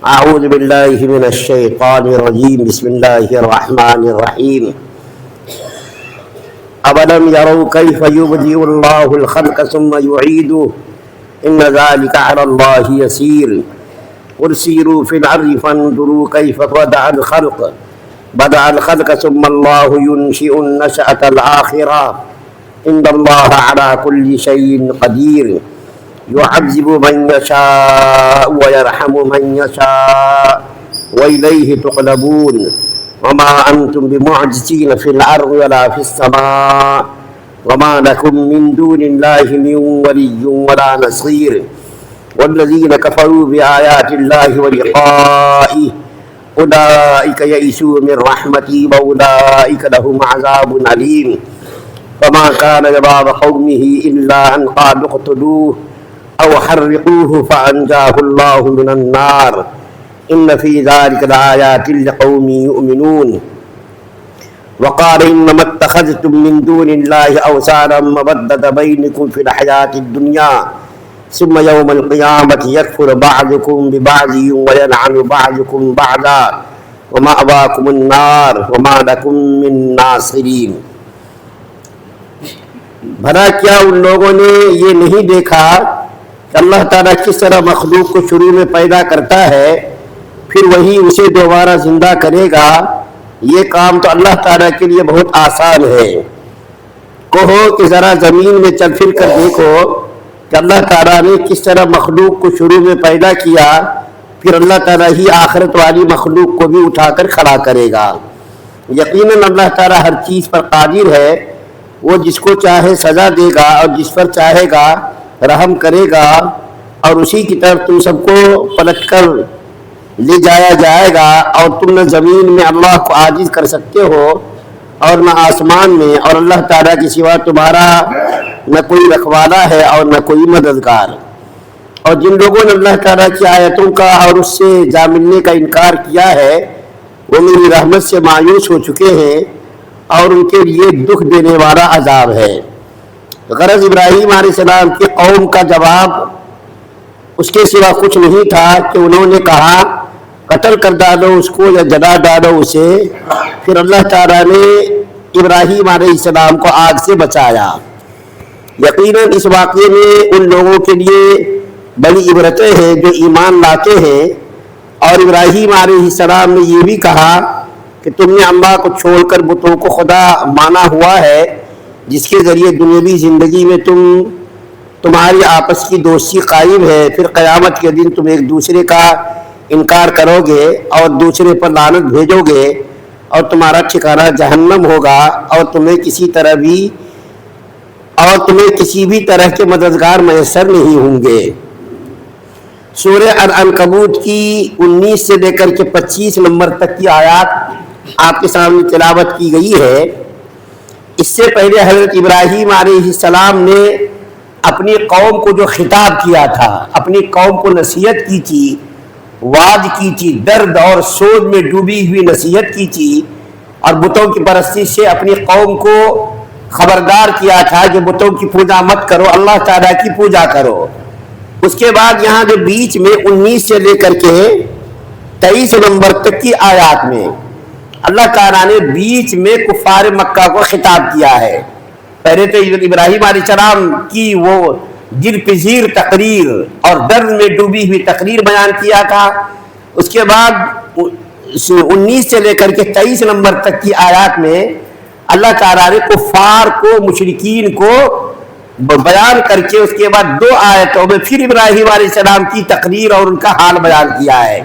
أعوذ بالله من الشيطان الرجيم بسم الله الرحمن الرحيم أولم يروا كيف يبدئ الله الخلق ثم يعيده إن ذلك على الله يسير قل سيروا في الأرض فانظروا كيف بدأ الخلق ثم الله ينشئ النشأة الآخرة إن الله على كل شيء قدير يعذب من يشاء ويرحم من يشاء وإليه تقلبون وما أنتم بمعجزين في الأرض ولا في السماء وما لكم من دون الله من ولي ولا نصير والذين كفروا بآيات الله ولقائه أولئك يئسوا من رحمتي وأولئك لهم عذاب أليم فما كان جواب قومه إلا أن قالوا اقتلوه أو حرقوه فأنجاه الله من النار إن في ذلك لآيات لقوم يؤمنون وقال إنما اتخذتم من دون الله أوثانا مودة بينكم في الحياة الدنيا ثم يوم القيامة يكفر بعضكم ببعض ويلعن بعضكم بعضا ومأواكم النار وما لكم من ناصرين۔ بھلا کیا ان لوگوں نے یہ نہیں دیکھا کہ اللہ تعالیٰ کس طرح مخلوق کو شروع میں پیدا کرتا ہے پھر وہی اسے دوبارہ زندہ کرے گا؟ یہ کام تو اللہ تعالیٰ کے لیے بہت آسان ہے۔ کہو کہ ذرا زمین میں چل پھر کر دیکھو کہ اللہ تعالیٰ نے کس طرح مخلوق کو شروع میں پیدا کیا، پھر اللہ تعالیٰ ہی آخرت والی مخلوق کو بھی اٹھا کر کھڑا کرے گا۔ یقیناً اللہ تعالیٰ ہر چیز پر قادر ہے، وہ جس کو چاہے سزا دے گا اور جس پر چاہے گا رحم کرے گا، اور اسی کی طرف تم سب کو پلٹ کر لے جایا جائے گا، اور تم نہ زمین میں اللہ کو عاجز کر سکتے ہو اور نہ آسمان میں، اور اللہ تعالیٰ کے سوا تمہارا نہ کوئی رکھوالا ہے اور نہ کوئی مددگار۔ اور جن لوگوں نے اللہ تعالیٰ کی آیتوں کا اور اس سے جا ملنے کا انکار کیا ہے وہ میری رحمت سے مایوس ہو چکے ہیں اور ان کے لیے دکھ دینے والا عذاب ہے۔ غرض ابراہیم علیہ السلام کی قوم کا جواب اس کے سوا کچھ نہیں تھا کہ انہوں نے کہا قتل کر ڈالو اس کو یا جلا ڈالو اسے، پھر اللہ تعالیٰ نے ابراہیم علیہ السلام کو آگ سے بچایا۔ یقیناً اس واقعے میں ان لوگوں کے لیے بڑی عبرتیں ہیں جو ایمان لاتے ہیں، اور ابراہیم علیہ السلام نے یہ بھی کہا کہ تم نے اللہ کو چھوڑ کر بتوں کو خدا مانا ہوا ہے، جس کے ذریعے دنیاوی زندگی میں تمہاری آپس کی دوستی قائم ہے، پھر قیامت کے دن تم ایک دوسرے کا انکار کرو گے اور دوسرے پر لعنت بھیجو گے، اور تمہارا ٹھکانہ جہنم ہوگا، اور تمہیں کسی بھی طرح کے مددگار میسر نہیں ہوں گے۔ سورہ العنکبوت کی 19 سے لے کر کے 25 نمبر تک کی آیات آپ کے سامنے تلاوت کی گئی ہے۔ اس سے پہلے حضرت ابراہیم علیہ السلام نے اپنی قوم کو جو خطاب کیا تھا، اپنی قوم کو نصیحت کی تھی، وعظ کی تھی، درد اور سوز میں ڈوبی ہوئی نصیحت کی تھی، اور بتوں کی پرستی سے اپنی قوم کو خبردار کیا تھا کہ بتوں کی پوجا مت کرو، اللہ تعالیٰ کی پوجا کرو۔ اس کے بعد یہاں جو بیچ میں 19 سے لے کر کے 23 نمبر تک کی آیات میں اللہ تعالیٰ نے بیچ میں کفار مکہ کو خطاب کیا ہے۔ پہلے تو ابراہیم علیہ السلام کی وہ دل پذیر تقریر اور درد میں ڈوبی ہوئی تقریر بیان کیا تھا۔ اس کے بعد 19 سے لے کر کے 23 نمبر تک کی آیات میں اللہ تعالیٰ نے کفار کو، مشرکین کو بیان کر کے اس کے بعد 2 آیتوں میں پھر ابراہیم علیہ السلام کی تقریر اور ان کا حال بیان کیا ہے۔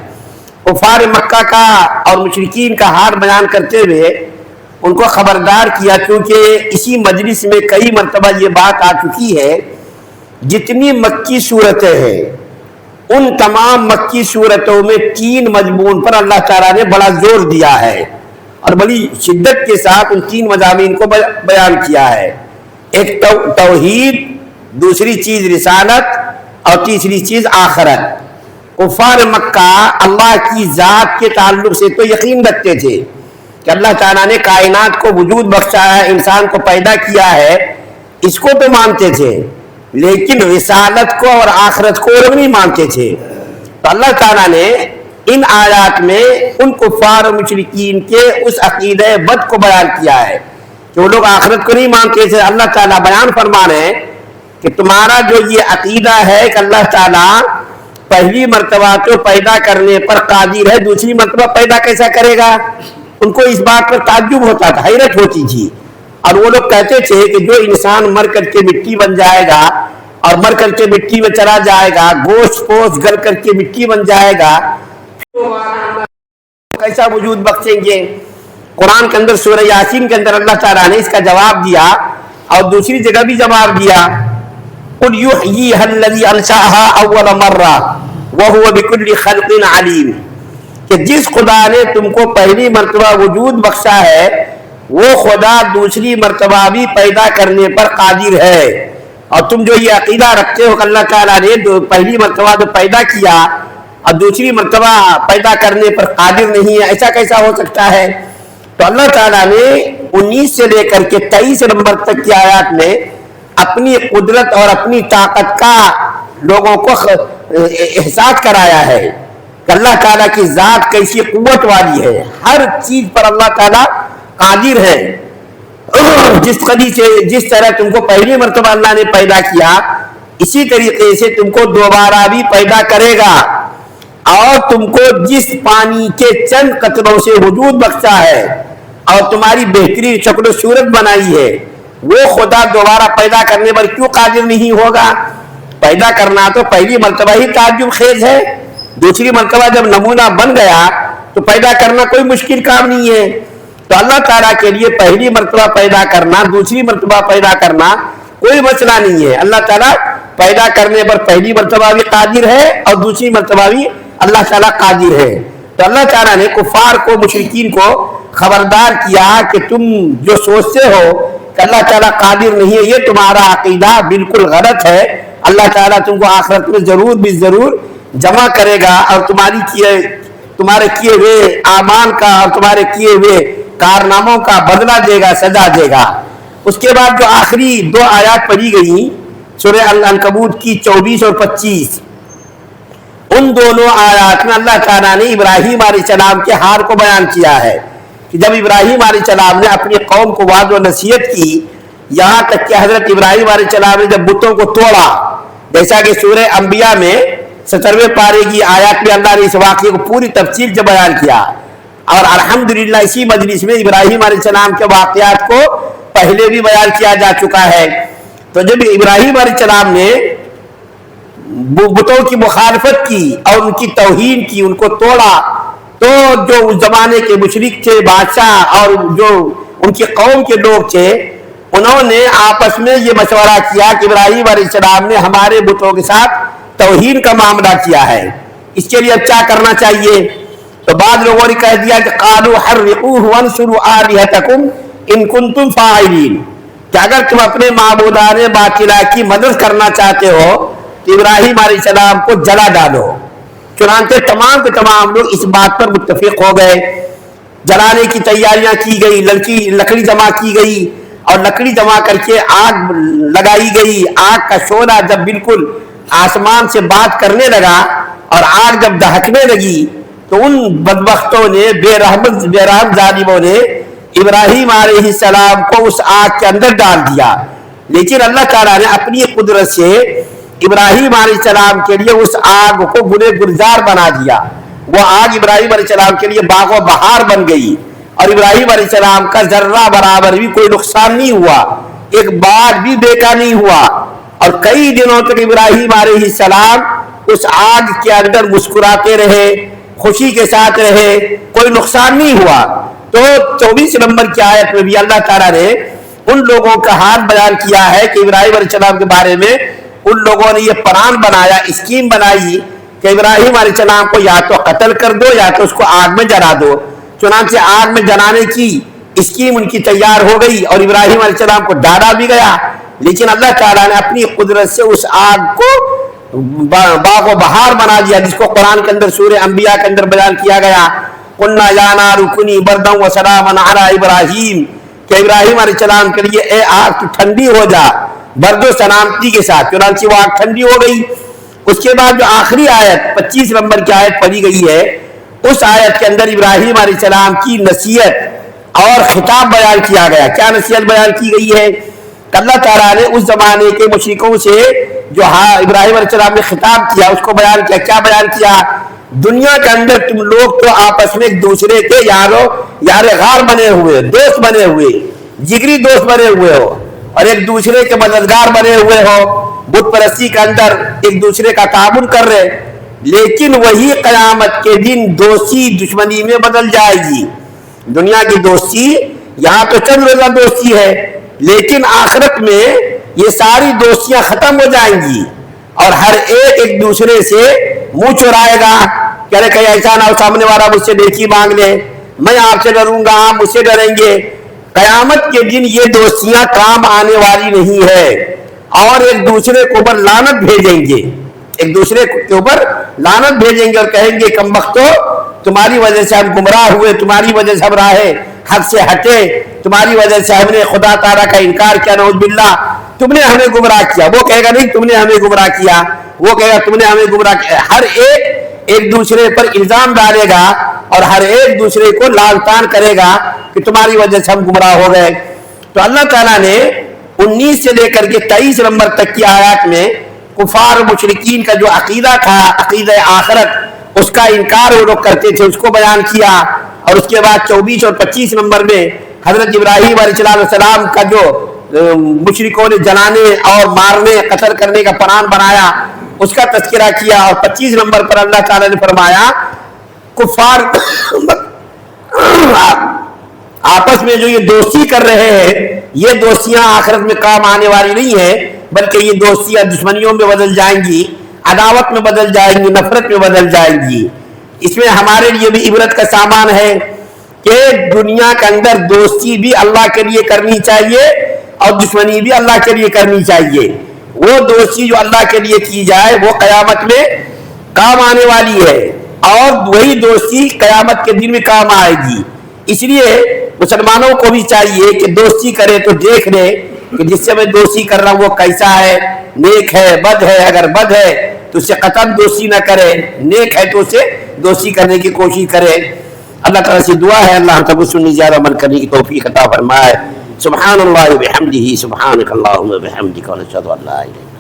کفار مکہ کا اور مشرکین کا حال بیان کرتے ہوئے ان کو خبردار کیا، کیونکہ اسی مجلس میں کئی مرتبہ یہ بات آ چکی ہے، جتنی مکی صورتیں ہیں ان تمام مکی صورتوں میں 3 مضمون پر اللہ تعالیٰ نے بڑا زور دیا ہے اور بڑی شدت کے ساتھ ان 3 مضامین کو بیان کیا ہے۔ ایک توحید، دوسری چیز رسالت، اور تیسری چیز آخرت۔ کفار مکہ اللہ کی ذات کے تعلق سے تو یقین رکھتے تھے کہ اللہ تعالیٰ نے کائنات کو وجود بخشا ہے، انسان کو پیدا کیا ہے، اس کو تو مانتے تھے، لیکن رسالت کو اور آخرت کو نہیں مانتے تھے۔ تو اللہ تعالیٰ نے ان آیات میں ان کفار و مشرکین کے اس عقیدہ بد کو بیان کیا ہے کہ وہ لوگ آخرت کو نہیں مانتے تھے. اللہ تعالیٰ بیان فرما رہے ہیں کہ تمہارا جو یہ عقیدہ ہے کہ اللہ تعالیٰ پہلی مرتبہ تو پیدا کرنے پر قادر ہے، دوسری مرتبہ پیدا کیسا کرے گا؟ ان کو اس بات پر تعجب ہوتا تھا، حیرت ہوتی تھی. اور وہ لوگ کہتے تھے کہ جو انسان مر کر کے مٹی بن جائے گا اور مر کر کے مٹی میں چلا جائے گا، گوشت پوش گل کر کے مٹی بن جائے گا، کیسا وجود بخشیں گے؟ قرآن کے اندر سورہ یاسین کے اندر اللہ تعالیٰ نے اس کا جواب دیا اور دوسری جگہ بھی جواب دیا. قُلْ يُحْيِيهَا الَّذِي أَنشَأَهَا أَوَّلَ مَرَّةٍ وَهُوَ بِكُلِّ خَلْقٍ عَلِيمٌ، کہ جس خدا نے تم کو پہلی مرتبہ وجود بخشا ہے وہ خدا دوسری مرتبہ بھی پیدا کرنے پر قادر ہے. اور تم جو یہ عقیدہ رکھتے ہو کہ اللہ تعالیٰ نے پہلی مرتبہ جو پیدا کیا اور دوسری مرتبہ پیدا کرنے پر قادر نہیں ہے، ایسا کیسا ہو سکتا ہے؟ تو اللہ تعالیٰ نے 19 سے لے کر کے 23 نمبر تک کی آیات میں اپنی قدرت اور اپنی طاقت کا لوگوں کو احساس کرایا ہے کہ اللہ تعالیٰ کی ذات کیسی قوت والی ہے، ہر چیز پر اللہ تعالیٰ قادر ہے. جس طرح تم کو پہلی مرتبہ اللہ نے پیدا کیا اسی طریقے سے تم کو دوبارہ بھی پیدا کرے گا. اور تم کو جس پانی کے چند قطروں سے وجود بخشا ہے اور تمہاری بہترین شکل و صورت بنائی ہے، وہ خدا دوبارہ پیدا کرنے پر کیوں قادر نہیں ہوگا؟ پیدا کرنا تو پہلی مرتبہ ہی تعجب خیز ہے، دوسری مرتبہ جب نمونہ بن گیا تو پیدا کرنا کوئی مشکل کام نہیں ہے. تو اللہ تعالیٰ کے لیے پہلی مرتبہ پیدا کرنا دوسری مرتبہ پیدا کرنا کوئی مسئلہ نہیں ہے. اللہ تعالیٰ پیدا کرنے پر پہلی مرتبہ بھی قادر ہے اور دوسری مرتبہ بھی اللہ تعالیٰ قادر ہے. تو اللہ تعالیٰ نے کفار کو مشرکین کو خبردار کیا کہ تم جو سوچتے ہو کہ اللہ تعالیٰ قادر نہیں ہے، یہ تمہارا عقیدہ بالکل غلط ہے. اللہ تعالیٰ تم کو آخرت میں ضرور بھی ضرور جمع کرے گا اور تمہارے کیے ہوئے اعمال کا اور تمہارے کیے ہوئے کارناموں کا بدلہ دے گا، سزا دے گا. اس کے بعد جو آخری 2 آیات پڑھی گئی سورہ العنکبوت کی 24 اور 25، ان دونوں آیات میں اللہ تعالیٰ نے ابراہیم علیہ السلام کے حال کو بیان کیا ہے کہ جب ابراہیم علیہ السلام نے اپنی قوم کو وعظ و نصیحت کی، یہاں تک کہ حضرت ابراہیم علیہ السلام نے جب بتوں کو توڑا، جیسا کہ سورہ انبیاء میں 17ویں پارے کی آیات میں اللہ نے اس واقعے کو پوری تفصیل سے بیان کیا. اور الحمدللہ اسی مجلس میں ابراہیم علیہ السلام کے واقعات کو پہلے بھی بیان کیا جا چکا ہے. تو جب ابراہیم علیہ السلام نے بتوں کی مخالفت کی اور ان کی توہین کی، ان کو توڑا، تو جو اس زمانے کے مشرک تھے، بادشاہ اور جو ان کی قوم کے لوگ تھے، انہوں نے آپس میں یہ مشورہ کیا کہ ابراہیم علیہ السلام نے ہمارے بتوں کے ساتھ توہین کا معاملہ کیا ہے، اس کے لیے اب کیا کرنا چاہیے؟ تو بعض لوگوں نے کہہ دیا کہ قالوا حرقوه وانصروا آلهتكم ان کنتم فاعلین، کہ اگر تم اپنے معبودان باطلہ کی مدد کرنا چاہتے ہو تو ابراہیم علیہ السلام کو جلا ڈالو. چنانچہ تمام کے تمام لوگ اس بات پر متفق ہو گئے. جلانے کی تیاریاں کی گئی، لکڑی جمع کی گئی اور لکڑی جمع کر کے آگ لگائی گئی. آگ کا شعلہ جب بالکل آسمان سے بات کرنے لگا اور آگ جب دہکنے لگی تو ان بدبختوں نے، بے رحم ظالموں نے ابراہیم علیہ السلام کو اس آگ کے اندر ڈال دیا. لیکن اللہ تعالیٰ نے اپنی قدرت سے ابراہیم علیہ السلام کے لیے اس آگ کو گلے گلزار بنا دیا. وہ آگ ابراہیم علیہ السلام کے لیے باغ و بہار بن گئی اور ابراہیم علیہ السلام کا ذرہ برابر بھی کوئی نقصان نہیں ہوا، ایک بار بھی بیکار نہیں ہوا. اور کئی دنوں تک ابراہیم علیہ السلام اس آگ کے اندر مسکراتے رہے، خوشی کے ساتھ رہے، کوئی نقصان نہیں ہوا. تو 24 نمبر کی آیت میں بھی اللہ تعالیٰ نے ان لوگوں کا حال بیان کیا ہے کہ ابراہیم علیہ السلام کے بارے میں ان لوگوں نے یہ پلان بنایا، اسکیم بنائی کہ ابراہیم علیہ السلام کو یا تو قتل کر دو یا تو اس کو آگ میں جلا دو. چنانچہ آگ میں جلانے کی اسکیم ان کی تیار ہو گئی اور ابراہیم علیہ السلام کو ڈالا بھی گیا. لیکن اللہ تعالیٰ نے اپنی قدرت سے اس آگ کو باغ و بہار بنا دیا، جس کو قرآن کے اندر سورہ انبیاء کے اندر بیان کیا گیا. قلنا یا نار کونی بردا وسلاما علی ابراہیم، کہ ابراہیم علیہ السلام کے لیے اے آگ تو ٹھنڈی ہو جا برد و سلامتی کے ساتھ. چنانچہ وہ آگ ٹھنڈی ہو گئی. اس کے بعد جو آخری آیت 25 نمبر کی آیت پڑھی گئی ہے اس آیت کے اندر ابراہیم علیہ السلام کی نصیحت اور خطاب بیان کیا گیا. کیا نصیحت بیان کی گئی ہے؟ کہ اللہ تعالیٰ نے اس زمانے کے مشرکوں سے جو ابراہیم علیہ السلام نے خطاب کیا اس کو بیان کیا. کیا بیان کیا؟ دنیا کے اندر تم لوگ تو آپس میں ایک دوسرے کے یار غار بنے ہوئے، دوست بنے ہوئے، جگری دوست بنے ہوئے ہو اور ایک دوسرے کے مددگار بنے ہوئے ہو، بت پرستی کے اندر ایک دوسرے کا تعاون کر رہے. لیکن وہی قیامت کے دن دوستی دشمنی میں بدل جائے گی. دنیا کی دوستی یہاں تو چند روزہ دوستی ہے، لیکن آخرت میں یہ ساری دوستیاں ختم ہو جائیں گی اور ہر ایک دوسرے سے منہ چرائے گا کہ ارے کہیں ایسا نہ ہو سامنے والا مجھ سے نیکی مانگ لے، میں آپ سے ڈروں گا آپ مجھ سے ڈریں گے. قیامت کے دن یہ دوستیاں کام آنے والی نہیں ہے اور ایک دوسرے کے اوپر لعنت بھیجیں گے، ایک دوسرے کے اوپر لعنت بھیجیں گے اور کہیں گے کم بختو تمہاری وجہ سے ہم گمراہ ہوئے، تمہاری وجہ سے ہم راہ حق سے ہٹے، تمہاری وجہ سے ہم نے خدا تعالیٰ کا انکار کیا، نعوذ باللہ تم نے ہمیں گمراہ کیا. وہ کہے گا نہیں تم نے ہمیں گمراہ کیا، وہ کہے گا تم نے ہمیں گمراہ کیا. ہر ایک دوسرے پر الزام ڈالے گا اور ہر ایک دوسرے کو لعن طعن کرے گا کہ تمہاری وجہ سے ہم گمراہ ہو گئے. تو اللہ تعالیٰ نے 19 سے لے کر کے 23 نمبر تک کی آیات میں کفار و مشرکین کا جو عقیدہ تھا، عقیدہ آخرت، اس کا انکار وہ لوگ کرتے تھے، اس کو بیان کیا. اور اس کے بعد 24 اور 25 نمبر میں حضرت ابراہیم علیہ السلام کا جو مشرکوں نے جلانے اور مارنے قتل کرنے کا پلان بنایا اس کا تذکرہ کیا. اور 25 نمبر پر اللہ تعالیٰ نے فرمایا کفار آپس میں جو یہ دوستی کر رہے ہیں یہ دوستیاں آخرت میں کام آنے والی نہیں ہے، بلکہ یہ دوستیاں دشمنیوں میں بدل جائیں گی، عداوت میں بدل جائیں گی، نفرت میں بدل جائیں گی. اس میں ہمارے لیے بھی عبرت کا سامان ہے کہ دنیا کے اندر دوستی بھی اللہ کے لیے کرنی چاہیے اور دشمنی بھی اللہ کے لیے کرنی چاہیے. وہ دوستی جو اللہ کے لیے کی جائے وہ قیامت میں کام آنے والی ہے اور وہی دوستی قیامت کے دن میں کام آئے گی. اس لیے مسلمانوں کو بھی چاہیے کہ دوستی کرے تو دیکھ لے کہ جس سے میں دوستی کر رہا ہوں وہ کیسا ہے، نیک ہے بد ہے. اگر بد ہے تو اس سے قطعاً دوستی نہ کرے، نیک ہے تو اسے دوستی کرنے کی کوشش کرے. اللہ تعالیٰ سے دعا ہے اللہ ہم سب کو سننے زیادہ عمل کرنے کی توفیق عطا فرمائے. سبحان اللہ وبحمدہ، سبحانک اللہم وبحمدک، ونشہد ان لا الہ الا انت.